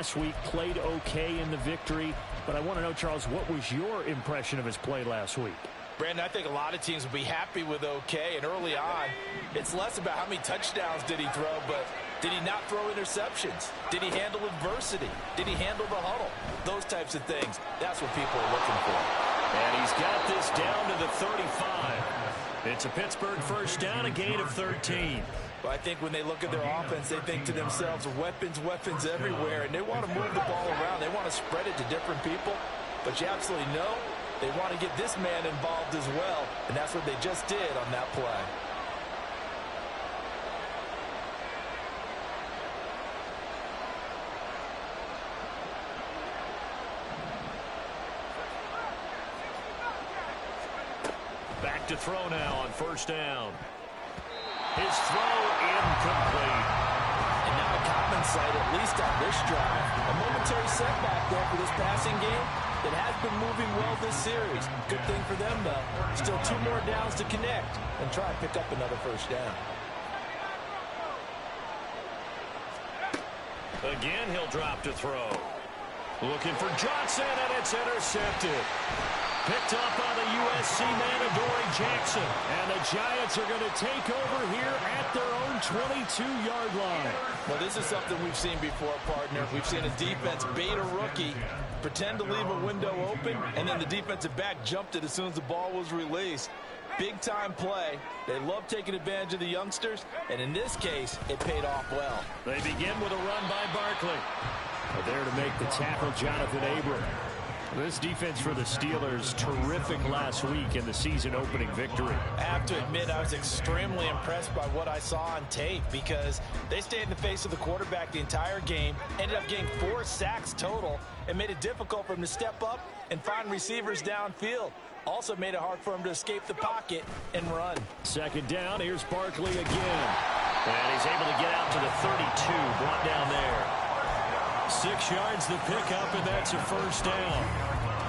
last week, played okay in the victory. But I want to know, Charles, what was your impression of his play last week? Brandon, I think a lot of teams will be happy with okay. And early on, it's less about how many touchdowns did he throw, but did he not throw interceptions? Did he handle adversity? Did he handle the huddle? Those types of things. That's what people are looking for. And he's got this down to the 35. It's a Pittsburgh first down, a gain of 13. Well, I think when they look at their offense, they think to themselves, weapons, weapons everywhere, and they want to move the ball around. They want to spread it to different people, but you absolutely know they want to get this man involved as well, and that's what they just did on that play. Back to throw now on first down. His throw incomplete. And now a common sight, at least on this drive. A momentary setback there for this passing game. It has been moving well this series. Good thing for them, though. Still 2 more downs to connect and try and pick up another first down. Again, he'll drop to throw. Looking for Johnson, and it's intercepted. Picked up by the USC man, Adoree Jackson. And the Giants are going to take over here at their own 22-yard line. Well, this is something we've seen before, partner. We've seen a defense bait a rookie, pretend to leave a window open, and then the defensive back jumped it as soon as the ball was released. Big-time play. They love taking advantage of the youngsters, and in this case, it paid off well. They begin with a run by Barkley. There to make the tackle, Jonathan Abram. This defense for the Steelers, terrific last week in the season-opening victory. I have to admit, I was extremely impressed by what I saw on tape because they stayed in the face of the quarterback the entire game, ended up getting 4 sacks total, and made it difficult for him to step up and find receivers downfield. Also made it hard for him to escape the pocket and run. Second down, here's Barkley again. And he's able to get out to the 32, brought down there. 6 yards the pickup, and that's a first down.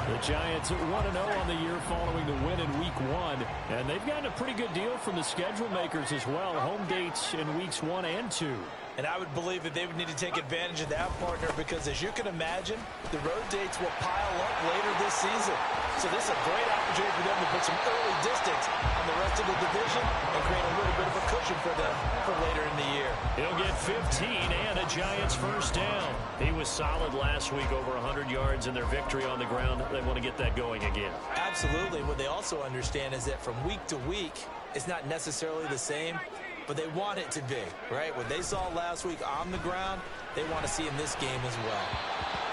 The Giants at 1-0 on the year following the win in Week 1. And they've gotten a pretty good deal from the schedule makers as well. Home dates in Weeks 1 and 2. And I would believe that they would need to take advantage of that, partner, because as you can imagine, the road dates will pile up later this season. So this is a great opportunity for them to put some early distance on the rest of the division and create a little bit of a cushion for them for later in the year. He'll get 15 and a Giants first down. He was solid last week, over 100 yards in their victory on the ground. They want to get that going again. Absolutely. What they also understand is that from week to week, it's not necessarily the same, but they want it to be, right? What they saw last week on the ground, they want to see in this game as well.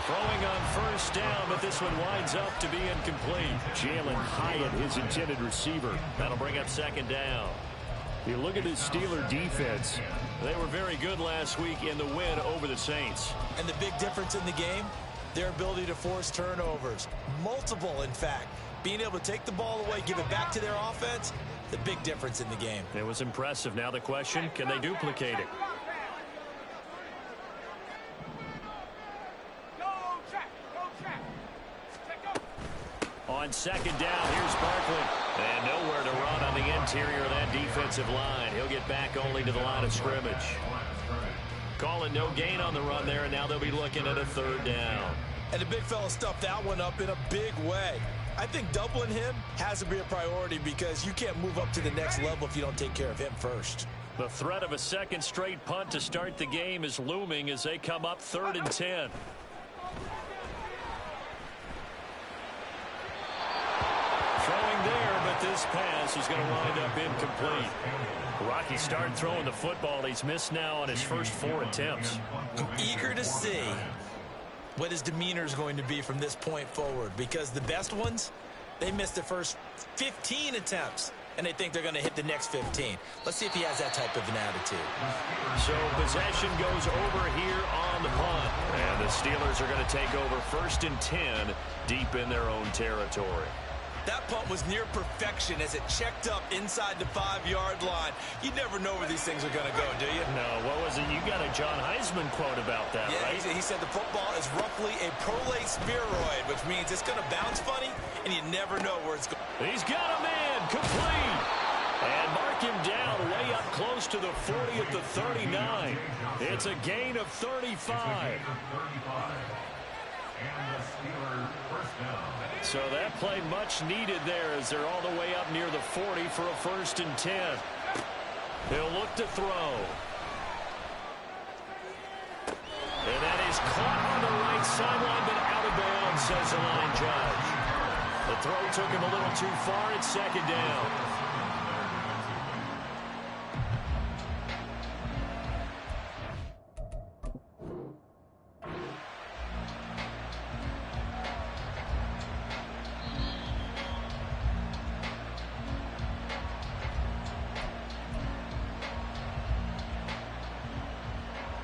Throwing on first down, but this one winds up to be incomplete. Jalen Hyatt, his intended receiver. That'll bring up second down. You look at this Steeler defense. They were very good last week in the win over the Saints. And the big difference in the game, their ability to force turnovers. Multiple, in fact. Being able to take the ball away, give it back to their offense, the big difference in the game. It was impressive. Now the question, can they duplicate it? On second down, here's Barkley. And nowhere to run on the interior of that defensive line. He'll get back only to the line of scrimmage. Calling no gain on the run there, and now they'll be looking at a third down. And the big fella stuffed that one up in a big way. I think doubling him has to be a priority because you can't move up to the next level if you don't take care of him first. The threat of a second straight punt to start the game is looming as they come up 3rd and 10. Throwing there, but this pass is going to wind up incomplete. Rocky started throwing the football. He's missed now on his first 4 attempts. I'm eager to see what his demeanor is going to be from this point forward, because the best ones, they missed the first 15 attempts, and they think they're going to hit the next 15. Let's see if he has that type of an attitude. So possession goes over here on the punt, and the Steelers are going to take over 1st and 10 deep in their own territory. That punt was near perfection as it checked up inside the 5-yard line. You never know where these things are going to go, do you? No, what was it? You got a John Heisman quote about that, yeah, right? He said the football is roughly a prolate spheroid, which means it's going to bounce funny, and you never know where it's going. He's got a man, complete. And mark him down way up close to the 40 at the 39. It's a gain of 35. So that play much needed there as they're all the way up near the 40 for a 1st and 10. He'll look to throw. And that is caught on the right sideline, but out of bounds, says the line judge. The throw took him a little too far. It's 2nd down.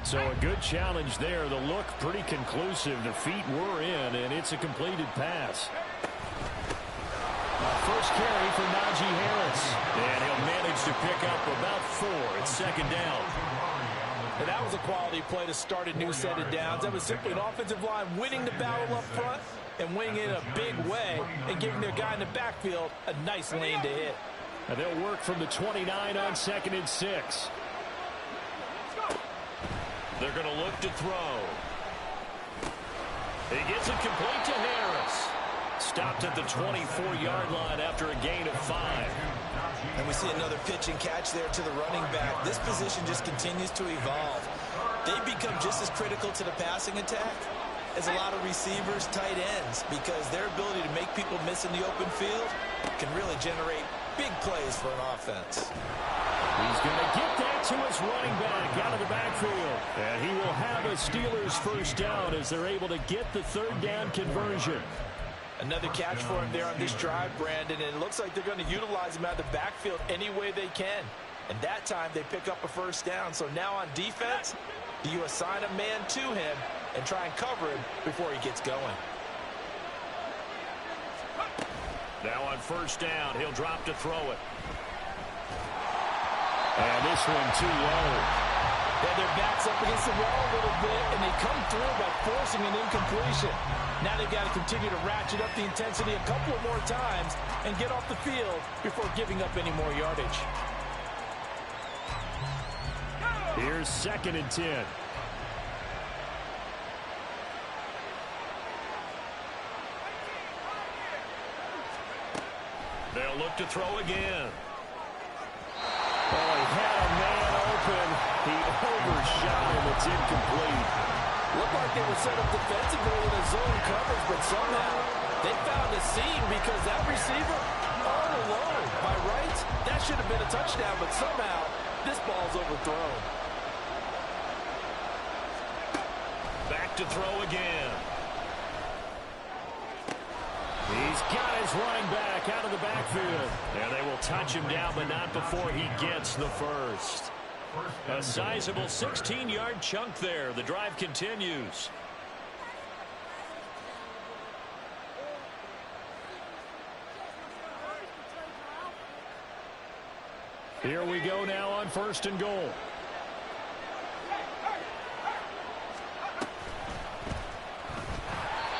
So a good challenge there. The look pretty conclusive. The feet were in, and it's a completed pass. First carry for Najee Harris. And he'll manage to pick up about 4. It's 2nd down. And that was a quality play to start a new set of downs. That was simply an offensive line winning the battle up front and winning it in a big way and giving their guy in the backfield a nice lane to hit. And they'll work from the 29 on 2nd and 6. They're going to look to throw. He gets it complete to Harris. Stopped at the 24-yard line after a gain of 5. And we see another pitch and catch there to the running back. This position just continues to evolve. They become just as critical to the passing attack as a lot of receivers, tight ends, because their ability to make people miss in the open field can really generate big plays for an offense. He's going to get that to his running back out of the backfield. And he will have a Steelers 1st down as they're able to get the 3rd down conversion. Another catch for him there on this drive, Brandon, and it looks like they're going to utilize him out of the backfield any way they can. And that time they pick up a 1st down. So now on defense, do you assign a man to him and try and cover him before he gets going? Now on 1st down, he'll drop to throw it. And this one too low. Yeah, their back's up against the wall a little bit, and they come through by forcing an incompletion. Now they've got to continue to ratchet up the intensity a couple of more times and get off the field before giving up any more yardage. Here's 2nd and 10. They'll look to throw again. Oh, he had a man open. He overshot him. It's incomplete. Looked like they were set up defensively in a zone coverage, but somehow they found a seam because that receiver all alone. By rights, that should have been a touchdown, but somehow this ball's overthrown. Back to throw again. He's got his running back out of the backfield. And they will touch him down, but not before he gets the 1st. A sizable 16-yard chunk there. The drive continues. Here we go now on 1st and goal.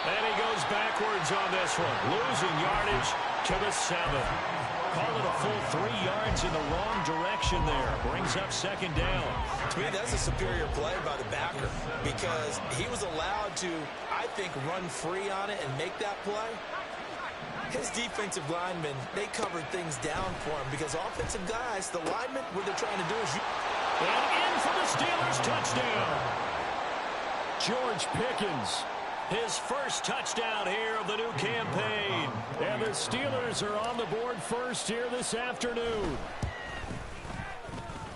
And he goes backwards on this one, losing yardage to the 7. Call it a full 3 yards in the wrong direction there. Brings up 2nd down. To me, that's a superior play by the backer because he was allowed to, I think, run free on it and make that play. His defensive linemen, they covered things down for him because offensive guys, the linemen, what they're trying to do is... And in for the Steelers touchdown. George Pickens. His 1st touchdown here of the new campaign. And the Steelers are on the board first here this afternoon.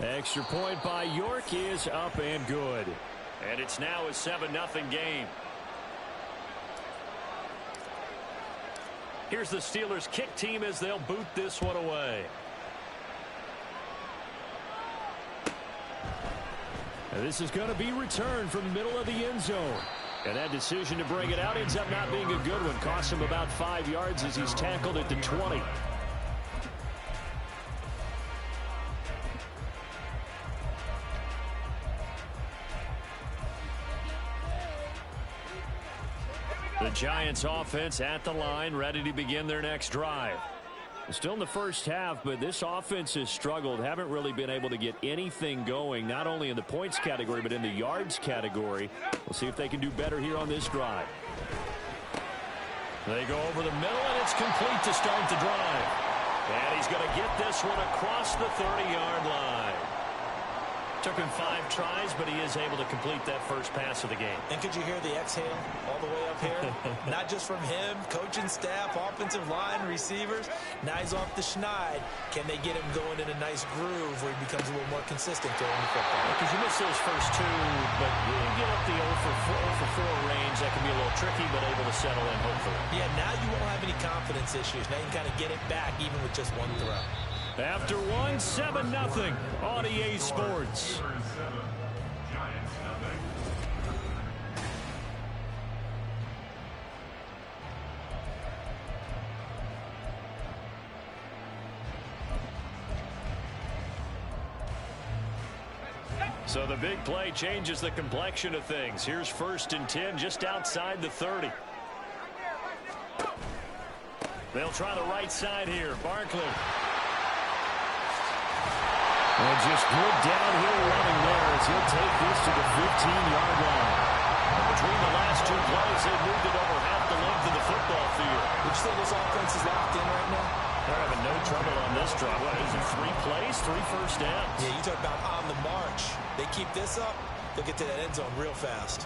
Extra point by York is up and good. And it's now a 7-0 game. Here's the Steelers kick team as they'll boot this one away. And this is going to be returned from the middle of the end zone. And that decision to bring it out ends up not being a good one. Costs him about 5 yards as he's tackled at the 20. The Giants offense at the line, ready to begin their next drive. Still in the first half, but this offense has struggled. Haven't really been able to get anything going, not only in the points category, but in the yards category. We'll see if they can do better here on this drive. They go over the middle, and it's complete to start the drive. And he's going to get this one across the 30-yard line. Took him 5 tries, but he is able to complete that first pass of the game. And could you hear the exhale all the way up here? Not just from him, coaching staff, offensive line, receivers. Now he's off the schneid. Can they get him going in a nice groove where he becomes a little more consistent throwing the football? Because you miss those first 2, but you get up the 0 for 4 range. That can be a little tricky, but able to settle in, hopefully. Yeah, now you won't have any confidence issues. Now you can kind of get it back even with just one throw. After 1, 7-0 on EA Sports. So the big play changes the complexion of things. Here's 1st and 10 just outside the 30. They'll try the right side here. Barkley. And just good downhill running there as he'll take this to the 15-yard line. Between the last 2 plays, they've moved it over half the length of the football field. Would you say this offense is locked in right now? They're having no trouble on this drive. What is it, 3 plays, 3 first downs? Yeah, you talk about on the march. They keep this up, they'll get to that end zone real fast.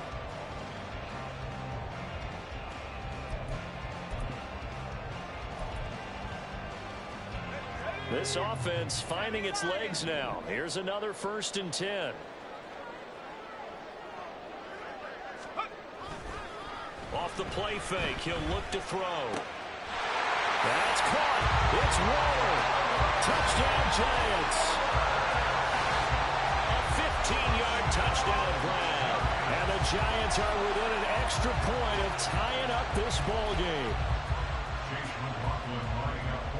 This offense finding its legs now. Here's another 1st and 10. Off the play fake, he'll look to throw. That's caught. It's Waller. Touchdown, Giants. A 15-yard touchdown grab. And the Giants are within an extra point of tying up this ball game.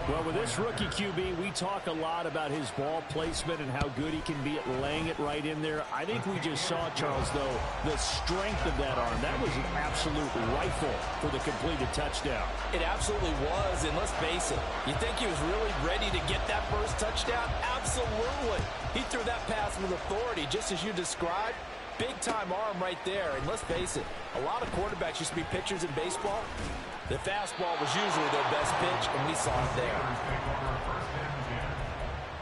Well, with this rookie QB, we talk a lot about his ball placement and how good he can be at laying it right in there. I think we just saw, Charles, though, the strength of that arm. That was an absolute rifle for the completed touchdown. It absolutely was, and let's face it, you think he was really ready to get that first touchdown? Absolutely. He threw that pass with authority, just as you described. Big-time arm right there, and let's face it, a lot of quarterbacks used to be pitchers in baseball. The fastball was usually their best pitch, and we saw it there.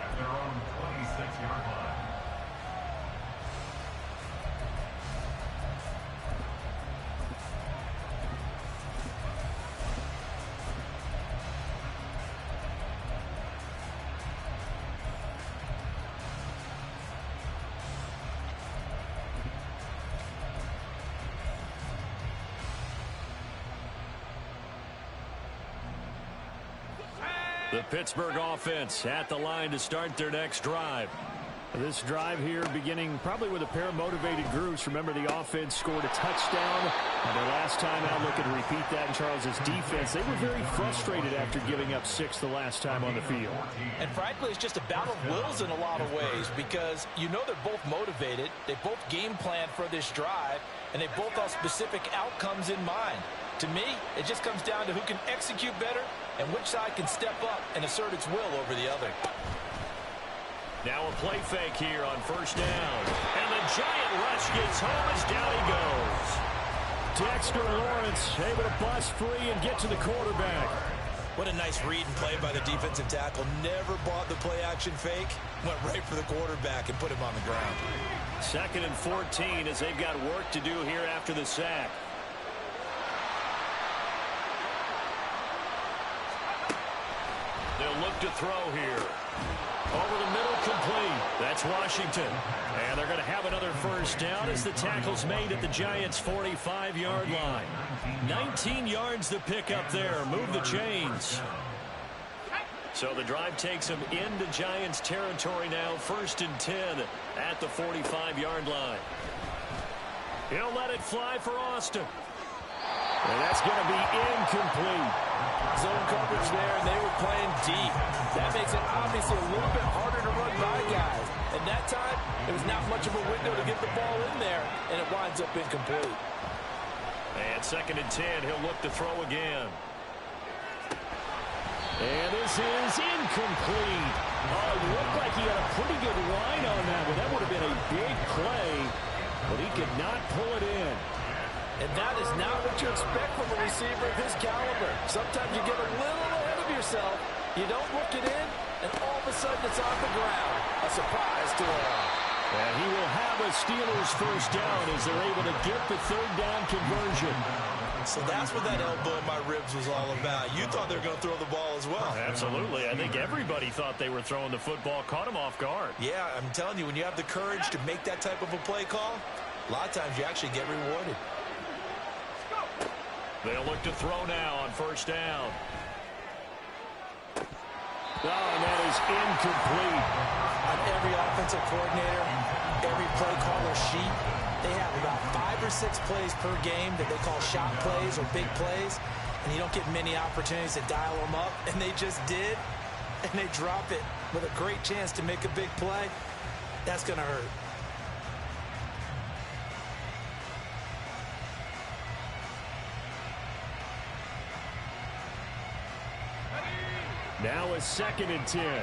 At their own 26-yard line. The Pittsburgh offense at the line to start their next drive. This drive here beginning probably with a pair of motivated groups. Remember, the offense scored a touchdown. And their last time out, looking to repeat that in Charles's defense. They were very frustrated after giving up 6 the last time on the field. And frankly, it's just a battle of wills in a lot of ways because you know they're both motivated. They both game plan for this drive, and they both have specific outcomes in mind. To me, it just comes down to who can execute better and which side can step up and assert its will over the other. Now a play fake here on 1st down. And the giant rush gets home as down he goes. Dexter Lawrence able to bust free and get to the quarterback. What a nice read and play by the defensive tackle. Never bought the play action fake. Went right for the quarterback and put him on the ground. 2nd and 14 as they've got work to do here after the sack. They'll look to throw here. Over the middle, complete. That's Washington. And they're going to have another 1st down as the tackle's made at the Giants' 45-yard line. 19 yards the pick up there. Move the chains. So the drive takes them into Giants territory now. 1st and 10 at the 45-yard line. He'll let it fly for Austin. And that's going to be incomplete. Zone coverage there, and they were playing deep. That makes it obviously a little bit harder to run by guys. And that time, it was not much of a window to get the ball in there, and it winds up incomplete. And 2nd and 10, he'll look to throw again. And this is incomplete. It looked like he had a pretty good line on that, but that would have been a big play, but he could not pull it in. And that is not what you expect from a receiver of his caliber. Sometimes you get a little ahead of yourself. You don't look it in, and all of a sudden it's on the ground. A surprise to all. And he will have a Steelers first down as they're able to get the third down conversion. So that's what that elbow in my ribs was all about. You thought they were going to throw the ball as well. Absolutely. I think everybody thought they were throwing the football, caught him off guard. Yeah, I'm telling you, when you have the courage to make that type of a play call, a lot of times you actually get rewarded. They'll look to throw now on first down. Oh, and that is incomplete. On every offensive coordinator, every play caller sheet, they have about 5 or 6 plays per game that they call shot plays or big plays, and you don't get many opportunities to dial them up, and they just did, and they drop it with a great chance to make a big play. That's going to hurt. Now a 2nd and 10.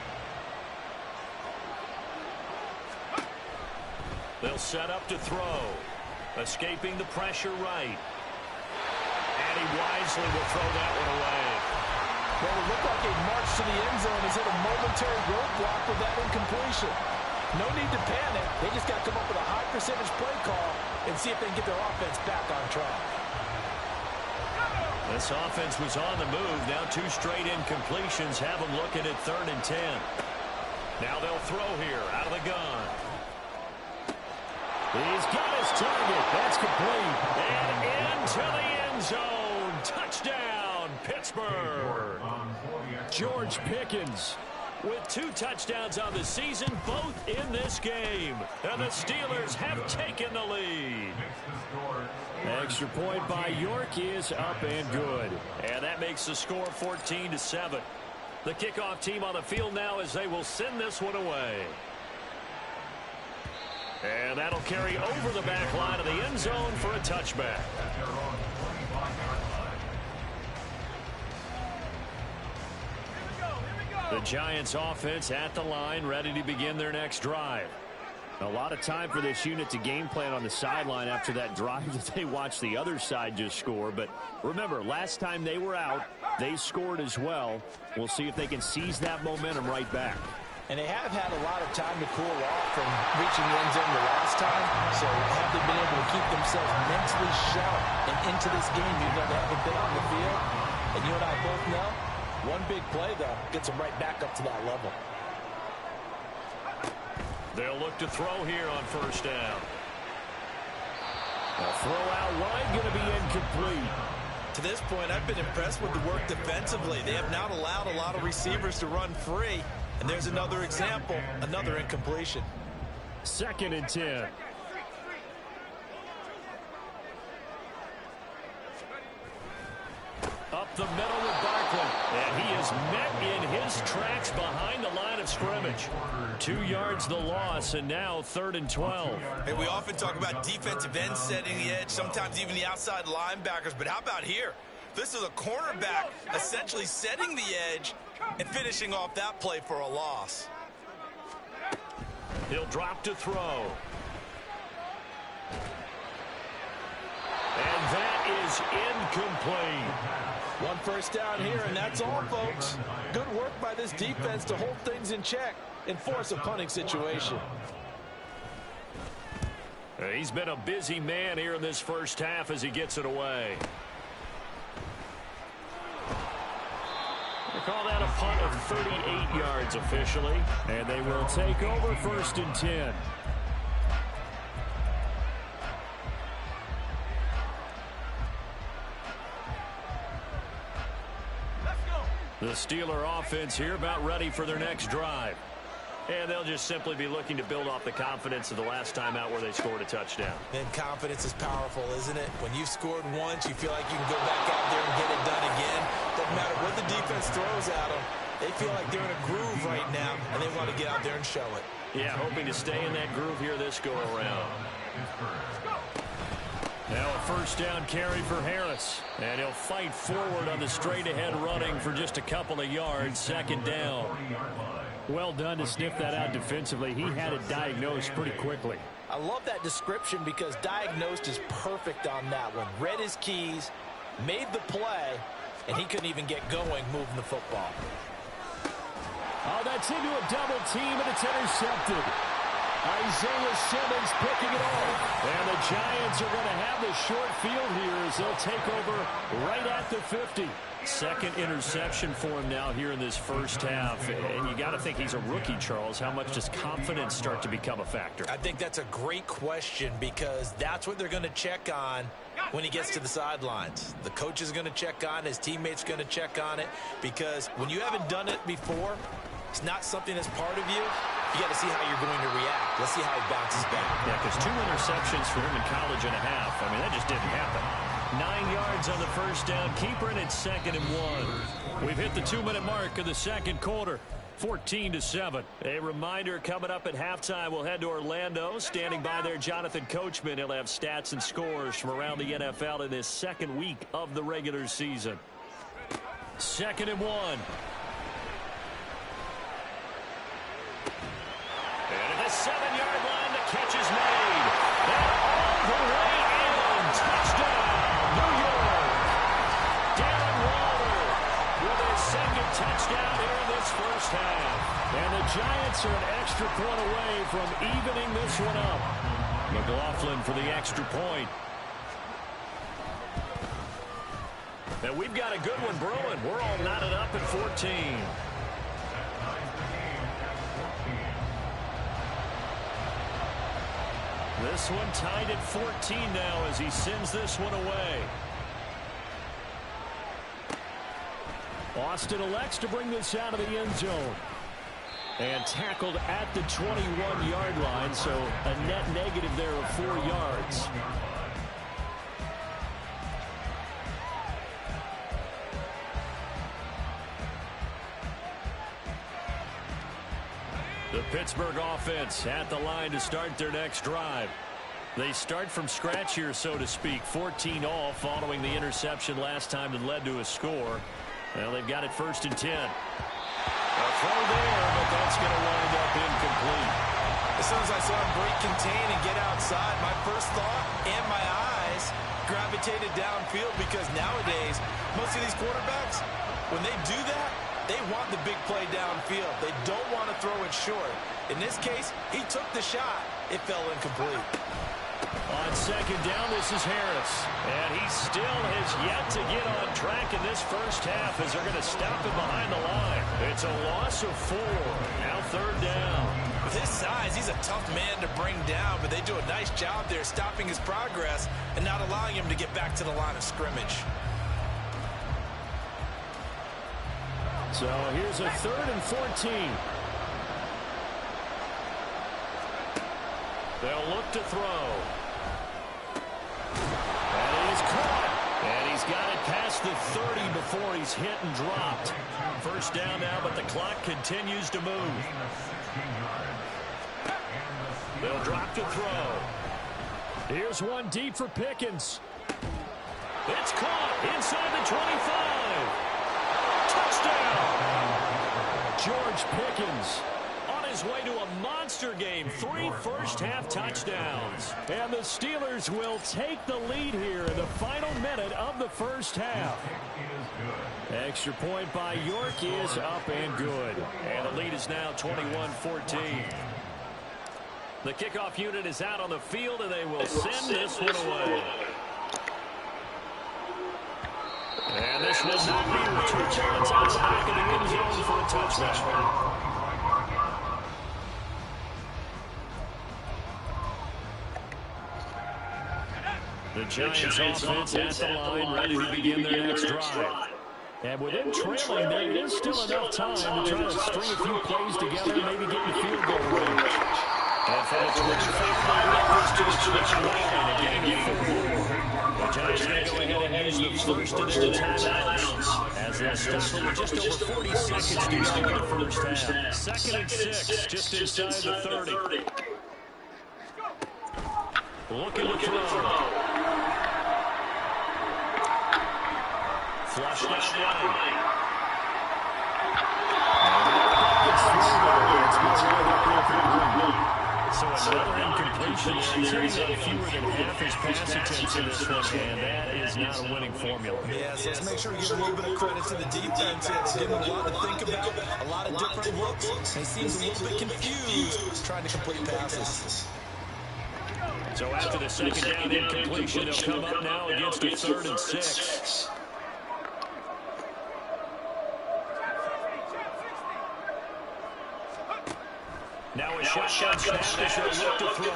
They'll set up to throw. Escaping the pressure right. And he wisely will throw that one away. Well, it looked like a march to the end zone has hit a momentary roadblock with that incompletion. No need to panic. They just got to come up with a high percentage play call and see if they can get their offense back on track. This offense was on the move. Now 2 straight incompletions have them looking at 3rd and 10. Now they'll throw here out of the gun. He's got his target. That's complete. And into the end zone. Touchdown, Pittsburgh. George Pickens with 2 touchdowns on the season, both in this game. And the Steelers have taken the lead. Extra point by York is up and good. And that makes the score 14-7. The kickoff team on the field now as they will send this one away. And that'll carry over the back line of the end zone for a touchback. The Giants offense at the line, ready to begin their next drive. A lot of time for this unit to game plan on the sideline after that drive that they watched the other side just score. But remember, last time they were out, they scored as well. We'll see if they can seize that momentum right back. And they have had a lot of time to cool off from reaching the end zone the last time. So have they been able to keep themselves mentally sharp and into this game, even though they haven't been on the field? And you and I both know, one big play, though, gets them right back up to that level. They'll look to throw here on first down. A throw out wide, going to be incomplete. To this point, I've been impressed with the work defensively. They have not allowed a lot of receivers to run free. And there's another example, another incompletion. 2nd and 10. Up the middle with Barkley. And he is met in his tracks behind the line of scrimmage. 2 yards the loss, and now 3rd and 12. Hey, we often talk about defensive ends setting the edge, sometimes even the outside linebackers. But how about here? This is a cornerback essentially setting the edge and finishing off that play for a loss. He'll drop to throw. And that is incomplete. 1 first down here, and that's all, folks. Good work by this defense to hold things in check and force a punting situation. He's been a busy man here in this first half as he gets it away. They call that a punt of 38 yards officially. And they will take over 1st and 10. The Steeler offense here about ready for their next drive. And they'll just simply be looking to build off the confidence of the last time out where they scored a touchdown. And confidence is powerful, isn't it? When you've scored once, you feel like you can go back out there and get it done again. Doesn't matter what the defense throws at them. They feel like they're in a groove right now, and they want to get out there and show it. Yeah, hoping to stay in that groove here this go-around. Now a first down carry for Harris. And he'll fight forward on the straight-ahead running for just a couple of yards. 2nd down. Well done to sniff that out defensively. He had it diagnosed pretty quickly. I love that description because diagnosed is perfect on that one. Read his keys, made the play, and he couldn't even get going moving the football. Oh, that's into a double team, and it's intercepted. Isaiah Simmons picking it off. And the Giants are going to have the short field here as they'll take over right at the 50. Second interception for him now here in this first half. And you got to think he's a rookie, Charles. How much does confidence start to become a factor? I think that's a great question because that's what they're going to check on when he gets to the sidelines. The coach is going to check on it. His teammates going to check on it because when you haven't done it before, it's not something that's part of you. You got to see how you're going to react. Let's see how he bounces back. Yeah, because 2 interceptions for him in college and a half. I mean, that just didn't happen. 9 yards on the first down. Keeper, and it's 2nd and 1. We've hit the 2-minute mark of the second quarter. 14-7. A reminder coming up at halftime. We'll head to Orlando. Standing by there, Jonathan Coachman. He'll have stats and scores from around the NFL in this second week of the regular season. 2nd and 1. And at the 7-yard line, the catch is made. And all the way in. Touchdown, New York. Darren Waller with his second touchdown here in this first half. And the Giants are an extra point away from evening this one up. McLaughlin for the extra point. And we've got a good one brewing. We're all knotted up at 14. This one tied at 14 now as he sends this one away. Austin elects to bring this out of the end zone. And tackled at the 21-yard line, so a net negative there of 4 yards. The Pittsburgh offense at the line to start their next drive. They start from scratch here, so to speak. 14 all following the interception last time that led to a score. Well, they've got it 1st and 10. A throw there, but that's going to wind up incomplete. As soon as I saw him break contain and get outside, my first thought and my eyes gravitated downfield because nowadays, most of these quarterbacks, when they do that, they want the big play downfield. They don't want to throw it short. In this case, he took the shot. It fell incomplete. On 2nd down, this is Harris. And he still has yet to get on track in this first half as they're going to stop him behind the line. It's a loss of 4. Now 3rd down. With his size, he's a tough man to bring down, but they do a nice job there stopping his progress and not allowing him to get back to the line of scrimmage. So here's a 3rd and 14. They'll look to throw. And he's caught. And he's got it past the 30 before he's hit and dropped. First down now, but the clock continues to move. They'll drop to throw. Here's one deep for Pickens. It's caught inside the 25. Touchdown! George Pickens on his way to a monster game. 3 first-half touchdowns. And the Steelers will take the lead here in the final minute of the first half. Extra point by York is up and good. And the lead is now 21-14. The kickoff unit is out on the field, and they will send this one away. And this will not be returned. It's out the back of the end zone for a touchdown. The Giants offense at the line, ready to begin their next drive. And with them trailing, there is still enough time to try to string a few plays together and maybe get in field goal range. And for the 25 yards to the touchdown line, again, 4. The Giants are going to go ahead and use the first of their timeouts as they stop with just over 40 seconds to go in the first half. 2nd and 6, just inside the 30. Looking to throw. Flushed out right. So another incompletion there. He's hitting on fewer than half his pass attempts in this one, and that is not a winning formula. Yeah, so let's make sure we give a little bit of credit to the defense here. They give him a lot to think about, a lot of different looks, and he seems a little bit confused trying to complete passes. So after the second down incompletion, they'll come up now against a 3rd and 6. Now a shotgun snap as they look to throw.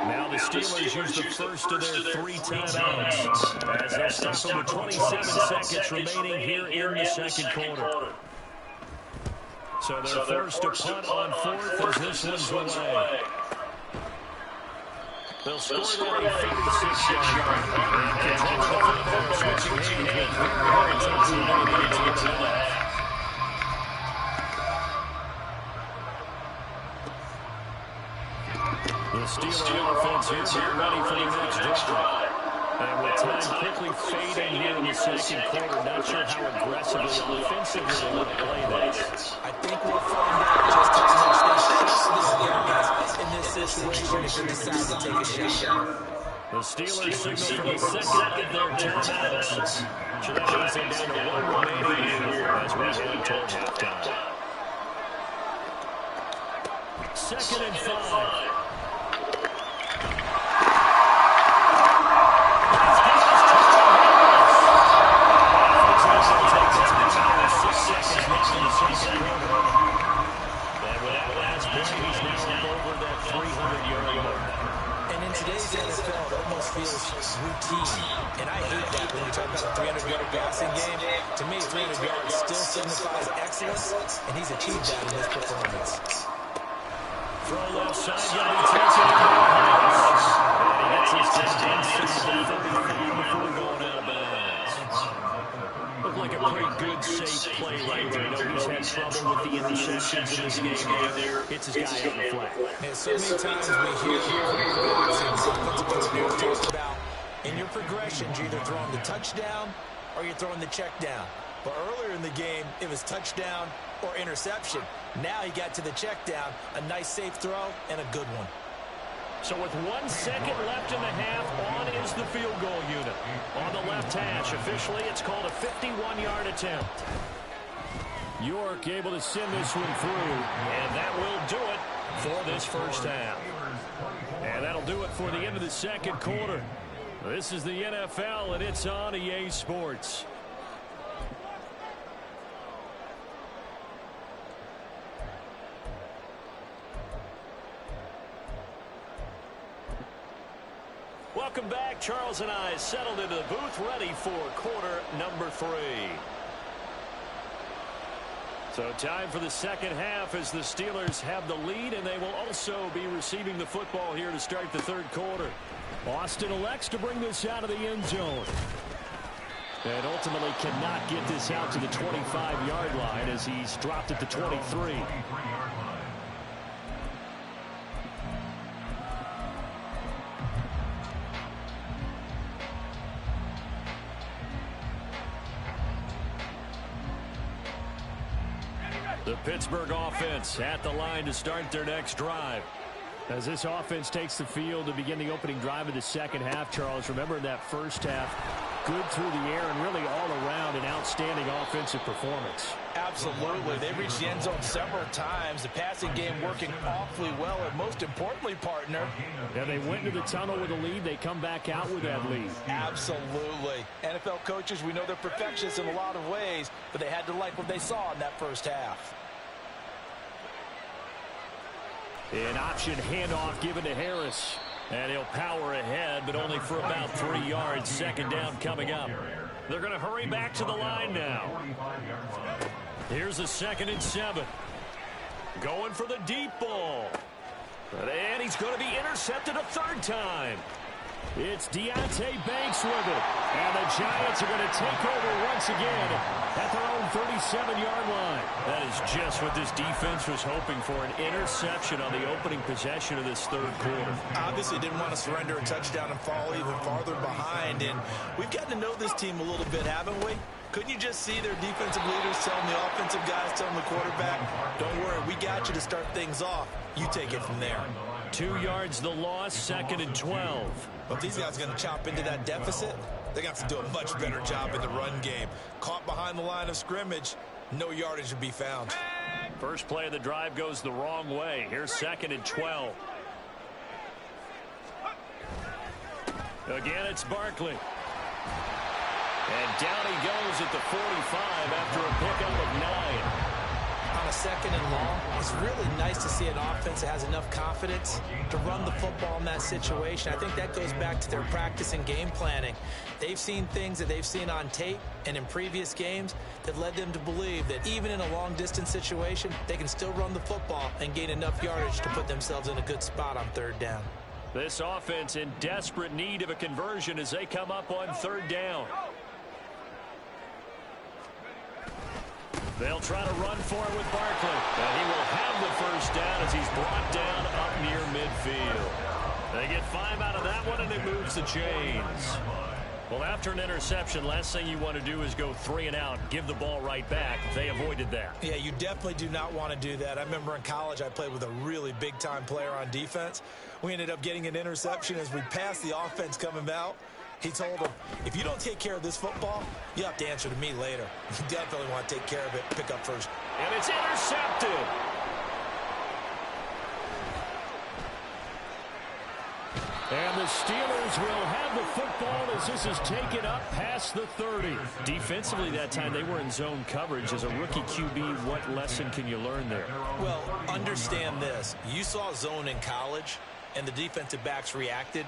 Now the Steelers use the first of their 3 timeouts as they'll stop them with 27 seconds remaining here in the second quarter. So they're forced to punt on 4th as this one's away. They'll score that at 36-yard line. Control the football, switching hands with very intensity remaining into the half. The Steeler offense here getting ready for the next drive. And with time quickly fading here in the second quarter, not sure how aggressively offensively they want to play this. I think we'll find out just how much they trust this defense in this situation if they decide to take a shot. The Steelers signal from the second of their timeouts. So that means they're down to 1 remaining here as we head toward halftime. 2nd and 5. Routine. And I hate that when we talk about a 300-yard passing game. To me, 300 yards still signifies excellence, and he's achieved that in this performance. Throw left side, going to be taken in the house. And he gets his distance to the 35 before going out of bounds. Looked like a pretty good, safe play right there. You know, he's had trouble with the interceptions in this game there. Hits his guy out in the flat. And so many times we hear quarterbacks and offensive coordinators talk about in your progressions, you're either throwing the touchdown or you're throwing the check down. But earlier in the game, it was touchdown or interception. Now he got to the check down, a nice safe throw, and a good one. So with 1 second left in the half, on is the field goal unit. On the left hash, officially it's called a 51-yard attempt. York able to send this one through, and that will do it for this first half. And that'll do it for the end of the second quarter. This is the NFL, and it's on EA Sports. Welcome back. Charles and I settled into the booth, ready for quarter number 3. So time for the second half as the Steelers have the lead, and they will also be receiving the football here to start the third quarter. Austin elects to bring this out of the end zone. And ultimately cannot get this out to the 25-yard line as he's dropped at the 23. The Pittsburgh offense at the line to start their next drive. As this offense takes the field to begin the opening drive of the second half, Charles, remember in that first half, good through the air and really all around an outstanding offensive performance. Absolutely. They reached the end zone several times. The passing game working awfully well, and most importantly, partner. Yeah, they went into the tunnel with a lead. They come back out with that lead. Absolutely. NFL coaches, we know they're perfectionists in a lot of ways, but they had to like what they saw in that first half. An option handoff given to Harris. And he'll power ahead, but only for about 3 yards. Second down coming up. They're going to hurry back to the line now. Here's a 2nd and 7. Going for the deep ball. And he's going to be intercepted a 3rd time. It's Deonte Banks with it. And the Giants are going to take over once again at their own 37-yard line. That is just what this defense was hoping for, an interception on the opening possession of this third quarter. Obviously didn't want to surrender a touchdown and fall even farther behind. And we've gotten to know this team a little bit, haven't we? Couldn't you just see their defensive leaders telling the offensive guys, telling the quarterback, don't worry, we got you to start things off. You take it from there. 2 yards the loss, 2nd and 12. But if these guys are going to chop into that deficit, they're going to have to do a much better job in the run game. Caught behind the line of scrimmage, no yardage to be found. First play of the drive goes the wrong way. Here's 2nd and 12. Again, it's Barkley. And down he goes at the 45 after a pickup of 9. On a 2nd and long, it's really nice to see an offense that has enough confidence to run the football in that situation. I think that goes back to their practice and game planning. They've seen things that they've seen on tape and in previous games that led them to believe that even in a long-distance situation, they can still run the football and gain enough yardage to put themselves in a good spot on 3rd down. This offense in desperate need of a conversion as they come up on 3rd down. They'll try to run for it with Barkley. And he will have the first down as he's brought down up near midfield. They get 5 out of that one, and it moves the chains. Well, after an interception, last thing you want to do is go 3 and out, give the ball right back. They avoided that. Yeah, you definitely do not want to do that. I remember in college I played with a really big-time player on defense. We ended up getting an interception as we passed the offense coming out. He told him, if you don't take care of this football, you have to answer to me later. You definitely want to take care of it, pick up first. And it's intercepted. And the Steelers will have the football as this is taken up past the 30. Defensively that time, they were in zone coverage. As a rookie QB, what lesson can you learn there? Well, understand this. You saw zone in college, and the defensive backs reacted,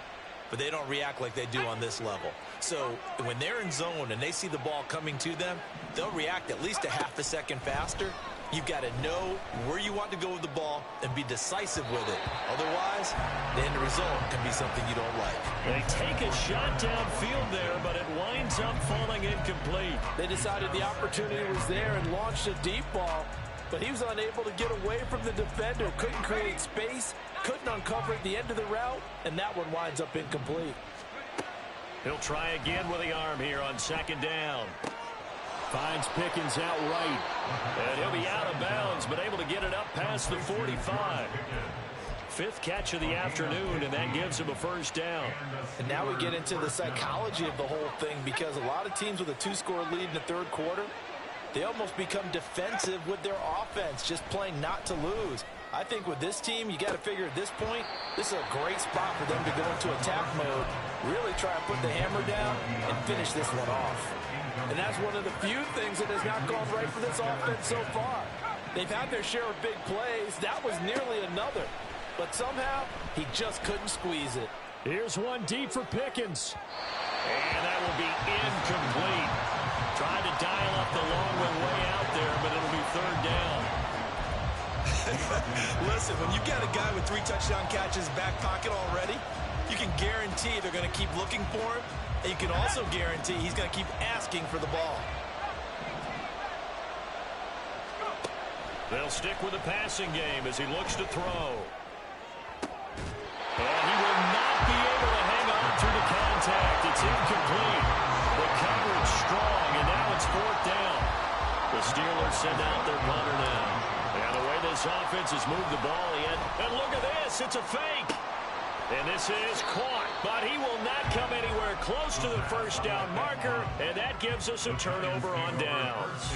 but they don't react like they do on this level. So when they're in zone and they see the ball coming to them, they'll react at least a half a second faster. You've got to know where you want to go with the ball and be decisive with it. Otherwise, the end result can be something you don't like. They take a shot downfield there, but it winds up falling incomplete. They decided the opportunity was there and launched a deep ball, but he was unable to get away from the defender. Couldn't create space, couldn't uncover at the end of the route, and that one winds up incomplete. He'll try again with the arm here on 2nd down. Finds Pickens out right. And he'll be out of bounds, but able to get it up past the 45. 5th catch of the afternoon, and that gives him a first down. And now we get into the psychology of the whole thing, because a lot of teams with a 2-score lead in the 3rd quarter, they almost become defensive with their offense, just playing not to lose. I think with this team, you got to figure at this point, this is a great spot for them to go into attack mode, really try and put the hammer down and finish this one off. And that's one of the few things that has not gone right for this offense so far. They've had their share of big plays. That was nearly another. But somehow, he just couldn't squeeze it. Here's one deep for Pickens. And that will be incomplete. Tried to dial up the long one way out there, but it'll be 3rd down. Listen, when you've got a guy with 3 touchdown catches back pocket already, you can guarantee they're going to keep looking for him. And you can also guarantee he's going to keep asking for the ball. They'll stick with the passing game as he looks to throw. And he will not be able to hang on through the contact. It's incomplete. The coverage strong, and now it's 4th down. The Steelers send out their punter now. And the way this offense has moved the ball in. And look at this. It's a fake. And this is caught, but he will not come anywhere close to the first down marker, and that gives us a turnover on downs.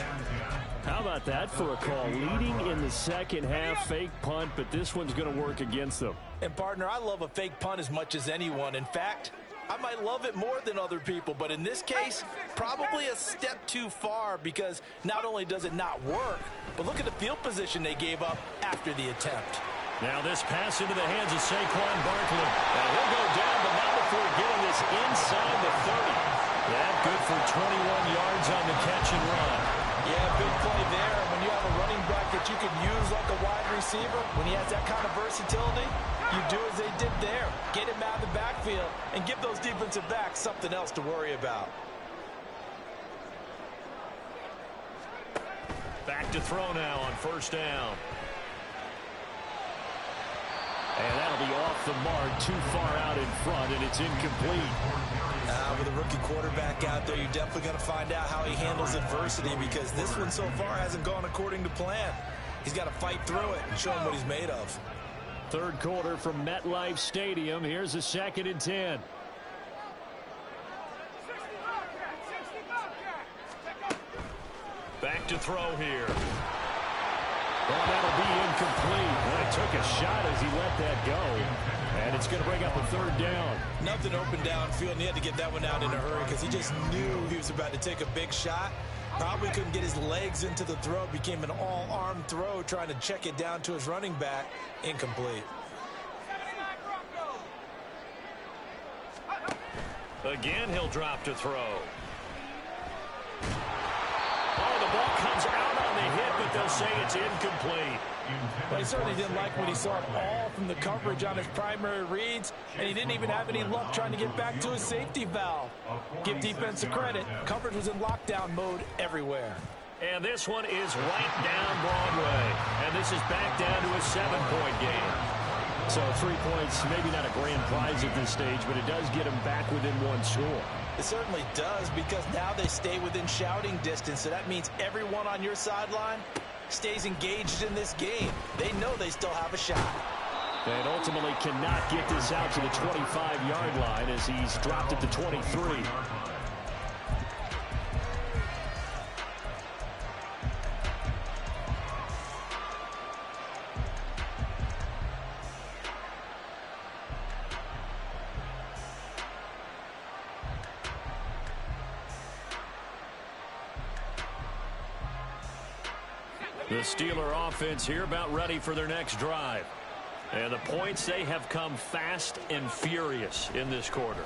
How about that for a call? Leading in the 2nd half, fake punt, but this one's going to work against them. And, partner, I love a fake punt as much as anyone. In fact, I might love it more than other people, but in this case, probably a step too far, because not only does it not work, but look at the field position they gave up after the attempt. Now this pass into the hands of Saquon Barkley. And he'll go down, but not before getting this inside the 30. That good for 21 yards on the catch and run. Yeah, big play there. When you have a running back that you can use like a wide receiver, when he has that kind of versatility, you do as they did there. Get him out of the backfield and give those defensive backs something else to worry about. Back to throw now on 1st down. And that'll be off the mark, too far out out in front, and it's incomplete. With a rookie quarterback out there, you're definitely going to find out how he handles adversity, because this one so far hasn't gone according to plan. He's got to fight through it and show him what he's made of. Third quarter from MetLife Stadium. Here's a 2nd and 10. Back to throw here. Well, that'll be incomplete. Well, he took a shot as he let that go. And it's going to bring up a 3rd down. Nothing open downfield, and he had to get that one out in a hurry because he just knew he was about to take a big shot. Probably couldn't get his legs into the throw. Became an all-arm throw, trying to check it down to his running back. Incomplete. Again, he'll drop to throw. Oh, the ball comes out on the hit, but they'll say it's incomplete. Well, he certainly didn't like what he saw all from the coverage on his primary reads, and he didn't even have any luck trying to get back to his safety valve. Give defense a credit. Coverage was in lockdown mode everywhere. And this one is right down Broadway. And this is back down to a 7-point game. So 3 points, maybe not a grand prize at this stage, but it does get them back within one score. It certainly does, because now they stay within shouting distance, so that means everyone on your sideline stays engaged in this game. They know they still have a shot. And ultimately cannot get this out to the 25-yard line as he's dropped at the 23. The Steeler offense here about ready for their next drive. And the points, they have come fast and furious in this quarter.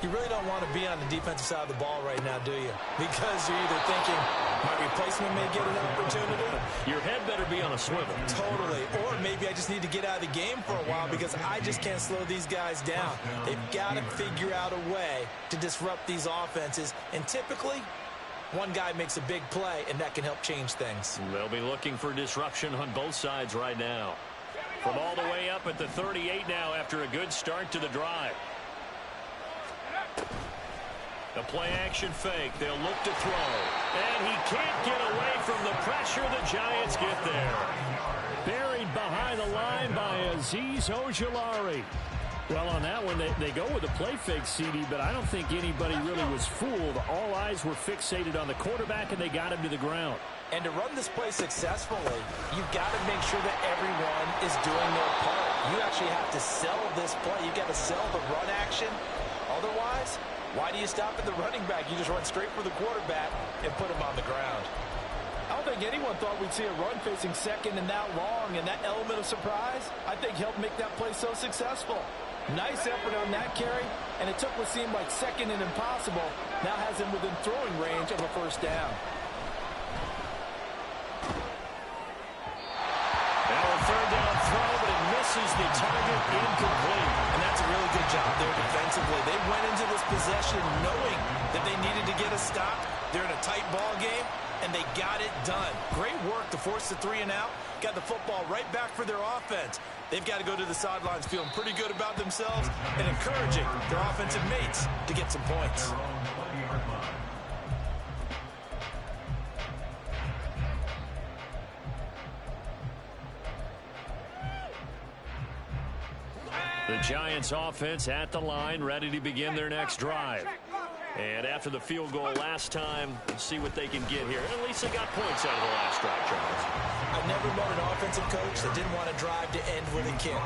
You really don't want to be on the defensive side of the ball right now, do you? Because you're either thinking, my replacement may get an opportunity. Your head better be on a swivel. Totally. Or maybe I just need to get out of the game for a while because I just can't slow these guys down. They've got to figure out a way to disrupt these offenses. And typically, one guy makes a big play, and that can help change things. They'll be looking for disruption on both sides right now. From all the way up at the 38 now after a good start to the drive. The play-action fake. They'll look to throw. And he can't get away from the pressure. The Giants get there. Buried behind the line by Azeez Ojulari. Well, on that one, they go with a play fake, CD, but I don't think anybody really was fooled. All eyes were fixated on the quarterback, and they got him to the ground. And to run this play successfully, you've got to make sure that everyone is doing their part. You actually have to sell this play. You've got to sell the run action. Otherwise, why do you stop at the running back? You just run straight for the quarterback and put him on the ground. I don't think anyone thought we'd see a run facing second and that long, and that element of surprise, I think, helped make that play so successful. Nice effort on that carry, and it took what seemed like second and impossible. Now has him within throwing range of a first down. Now a third down throw, but it misses the target, incomplete. And that's a really good job there defensively. They went into this possession knowing that they needed to get a stop. They're in a tight ball game, and they got it done. Great work to force the 3 and out. Got the football right back for their offense. They've got to go to the sidelines feeling pretty good about themselves and encouraging their offensive mates to get some points. The Giants offense at the line, ready to begin their next drive. And after the field goal last time, we'll see what they can get here. At least they got points out of the last drive, Charles. I've never met an offensive coach that didn't want to drive to end with a kick.